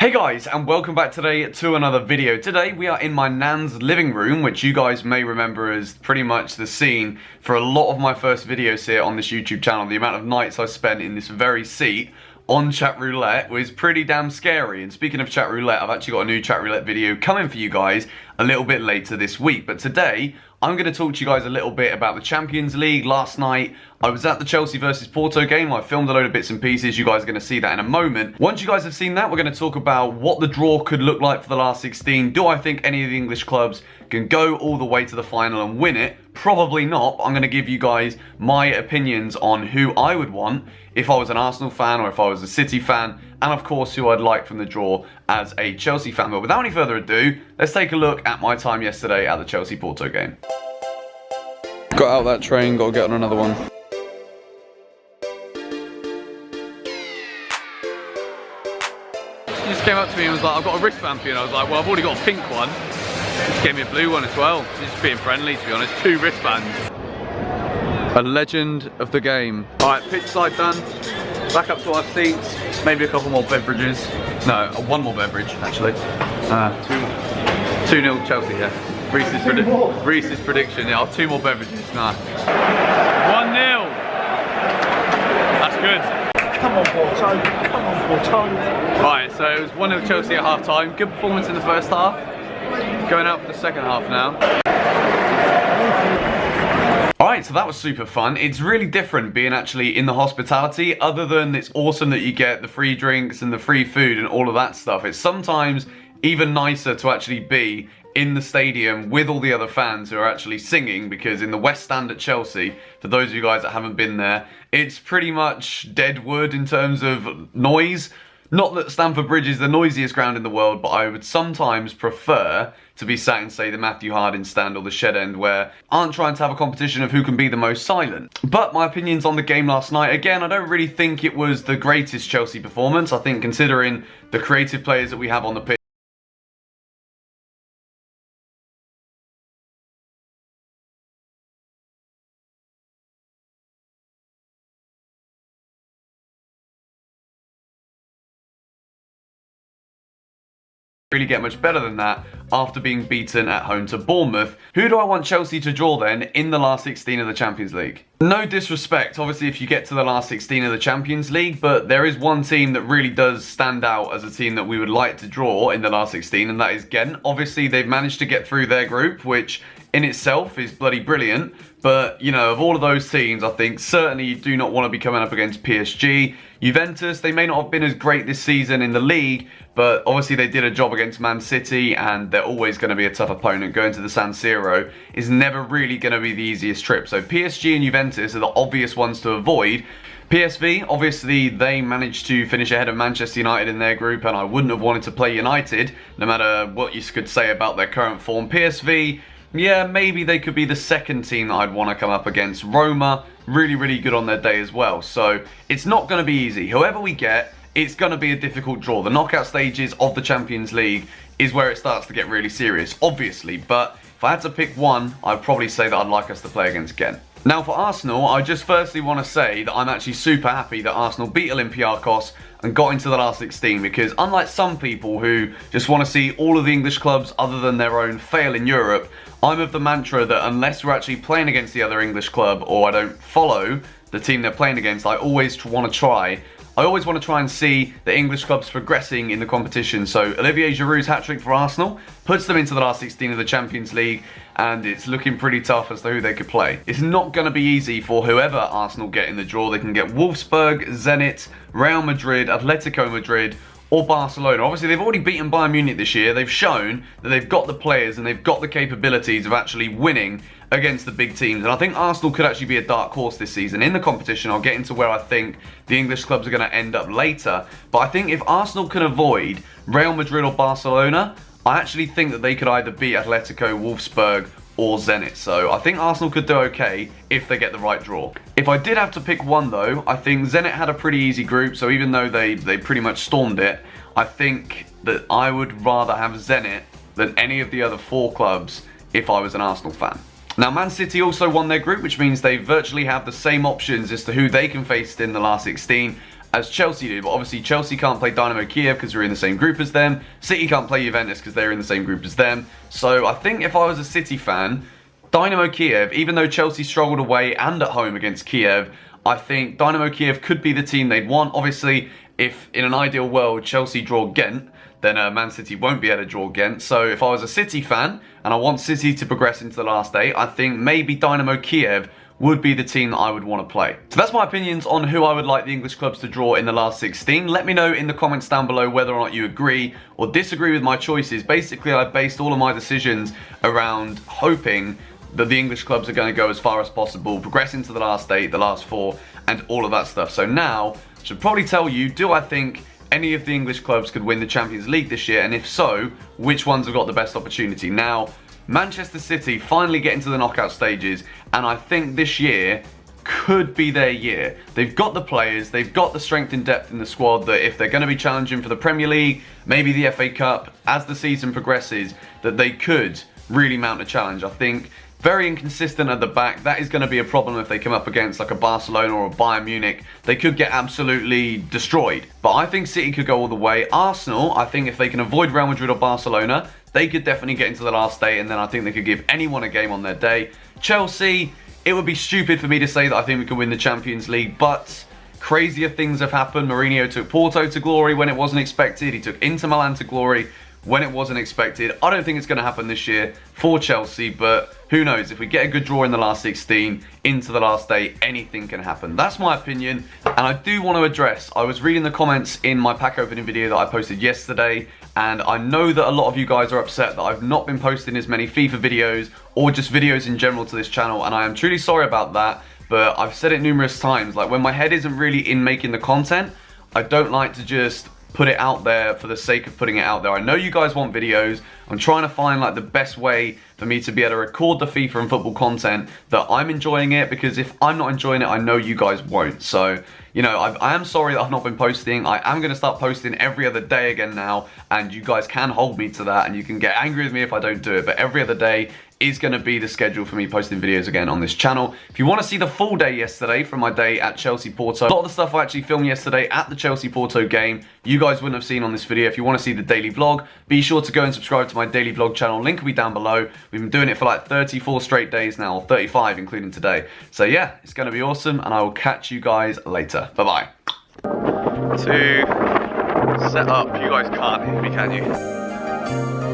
Hey guys, and welcome back today to another video. Today we are in my nan's living room, which you guys may remember as pretty much the scene for a lot of my first videos here on this YouTube channel. The amount of nights I spent in this very seat on chat roulette was pretty damn scary. And speaking of chat roulette, I've actually got a new chat roulette video coming for you guys a little bit later this week. But today, I'm going to talk to you guys a little bit about the Champions League. Last night, I was at the Chelsea versus Porto game. I filmed a load of bits and pieces. You guys are going to see that in a moment. Once you guys have seen that, we're going to talk about what the draw could look like for the last 16. Do I think any of the English clubs can go all the way to the final and win it? Probably not. But I'm going to give you guys my opinions on who I would want if I was an Arsenal fan or if I was a City fan, and of course who I'd like from the draw as a Chelsea fan. But without any further ado, let's take a look at my time yesterday at the Chelsea-Porto game. Got out that train, got to get on another one. He just came up to me and was like, I've got a wristband for you, and I was like, well, I've already got a pink one. He just gave me a blue one as well. He's just being friendly, to be honest. 2 wristbands. A legend of the game. Alright, pitch side done. Back up to our seats. Maybe a couple more beverages. No, one more beverage, actually. 2-0 Chelsea, yeah. Reese's prediction, yeah. 2 more beverages, nah. 1-0. That's good. Come on, Porto. Come on, Porto. Right, so it was 1-0 Chelsea at half time. Good performance in the first half. Going out for the second half now. Alright, so that was super fun. It's really different being actually in the hospitality, other than it's awesome that you get the free drinks and the free food and all of that stuff. It's sometimes even nicer to actually be in the stadium with all the other fans who are actually singing, because in the West Stand at Chelsea, for those of you guys that haven't been there, it's pretty much dead wood in terms of noise. Not that Stamford Bridge is the noisiest ground in the world, but I would sometimes prefer to be sat in, say, the Matthew Harding stand or the Shed End, where aren't trying to have a competition of who can be the most silent. But my opinions on the game last night, again, I don't really think it was the greatest Chelsea performance. I think considering the creative players that we have on the pitch, really get much better than that after being beaten at home to Bournemouth. Who do I want Chelsea to draw then in the last 16 of the Champions League? No disrespect, obviously, if you get to the last 16 of the Champions League, but there is one team that really does stand out as a team that we would like to draw in the last 16, and that is Ghent. Obviously, they've managed to get through their group, which in itself is bloody brilliant. But, you know, of all of those teams, I think certainly you do not want to be coming up against PSG. Juventus, they may not have been as great this season in the league, but obviously they did a job against Man City, and they're always going to be a tough opponent. Going to the San Siro is never really going to be the easiest trip. So PSG and Juventus are the obvious ones to avoid. PSV, obviously, they managed to finish ahead of Manchester United in their group, and I wouldn't have wanted to play United, no matter what you could say about their current form. PSV, yeah, maybe they could be the second team that I'd want to come up against. Roma, really good on their day as well. So it's not going to be easy. Whoever we get, it's going to be a difficult draw. The knockout stages of the Champions League is where it starts to get really serious, obviously. But if I had to pick one, I'd probably say that I'd like us to play against Ghent. Now for Arsenal, I just firstly want to say that I'm actually super happy that Arsenal beat Olympiacos and got into the last 16, because unlike some people who just want to see all of the English clubs other than their own fail in Europe, I'm of the mantra that unless we're actually playing against the other English club, or I don't follow the team they're playing against, I always want to try and see the English clubs progressing in the competition. So Olivier Giroud's hat-trick for Arsenal puts them into the last 16 of the Champions League, and it's looking pretty tough as to who they could play. It's not going to be easy for whoever Arsenal get in the draw. They can get Wolfsburg, Zenit, Real Madrid, Atletico Madrid, or Barcelona. Obviously, they've already beaten Bayern Munich this year. They've shown that they've got the players and they've got the capabilities of actually winning against the big teams. And I think Arsenal could actually be a dark horse this season in the competition. I'll get into where I think the English clubs are going to end up later. But I think if Arsenal can avoid Real Madrid or Barcelona, I actually think that they could either beat Atletico, Wolfsburg, or Zenit. So I think Arsenal could do okay if they get the right draw. If I did have to pick one though, I think Zenit had a pretty easy group, so even though they pretty much stormed it, I think that I would rather have Zenit than any of the other 4 clubs if I was an Arsenal fan. Now, Man City also won their group, which means they virtually have the same options as to who they can face in the last 16 as Chelsea do. But obviously Chelsea can't play Dynamo Kiev because we're in the same group as them. City can't play Juventus because they're in the same group as them. So I think if I was a City fan, Dynamo Kiev, even though Chelsea struggled away and at home against Kiev, I think Dynamo Kiev could be the team they'd want. Obviously, if in an ideal world Chelsea draw Ghent, then Man City won't be able to draw Ghent. So if I was a City fan and I want City to progress into the last 8, I think maybe Dynamo Kiev would be the team that I would want to play. So that's my opinions on who I would like the English clubs to draw in the last 16. Let me know in the comments down below whether or not you agree or disagree with my choices. Basically, I based all of my decisions around hoping that the English clubs are going to go as far as possible, progress into the last 8, the last 4, and all of that stuff. So now, I should probably tell you, do I think any of the English clubs could win the Champions League this year? And if so, which ones have got the best opportunity? Now, Manchester City finally get into the knockout stages, and I think this year could be their year. They've got the players, they've got the strength and depth in the squad that if they're going to be challenging for the Premier League, maybe the FA Cup, as the season progresses, that they could really mount a challenge. I think very inconsistent at the back. That is going to be a problem if they come up against like a Barcelona or a Bayern Munich. They could get absolutely destroyed. But I think City could go all the way. Arsenal, I think if they can avoid Real Madrid or Barcelona, they could definitely get into the last 8, and then I think they could give anyone a game on their day. Chelsea, it would be stupid for me to say that I think we can win the Champions League, but crazier things have happened. Mourinho took Porto to glory when it wasn't expected. He took Inter Milan to glory when it wasn't expected. I don't think it's going to happen this year for Chelsea, but who knows? If we get a good draw in the last 16, into the last 8, anything can happen. That's my opinion, and I do want to address, I was reading the comments in my pack opening video that I posted yesterday, and I know that a lot of you guys are upset that I've not been posting as many FIFA videos, or just videos in general to this channel, and I am truly sorry about that, but I've said it numerous times, like when my head isn't really in making the content, I don't like to just put it out there for the sake of putting it out there. I know you guys want videos. I'm trying to find like the best way for me to be able to record the FIFA and football content that I'm enjoying it, because if I'm not enjoying it, I know you guys won't. So, you know, I am sorry that I've not been posting. I am going to start posting every other day again now, and you guys can hold me to that, and you can get angry with me if I don't do it, but every other day is going to be the schedule for me posting videos again on this channel. If you want to see the full day yesterday from my day at Chelsea Porto, a lot of the stuff I actually filmed yesterday at the Chelsea Porto game, you guys wouldn't have seen on this video. If you want to see the daily vlog, be sure to go and subscribe to my daily vlog channel. Link will be down below. We've been doing it for like 34 straight days now, or 35 including today. So yeah, it's going to be awesome, and I will catch you guys later. Bye-bye. To set up, you guys can't hear me, can you?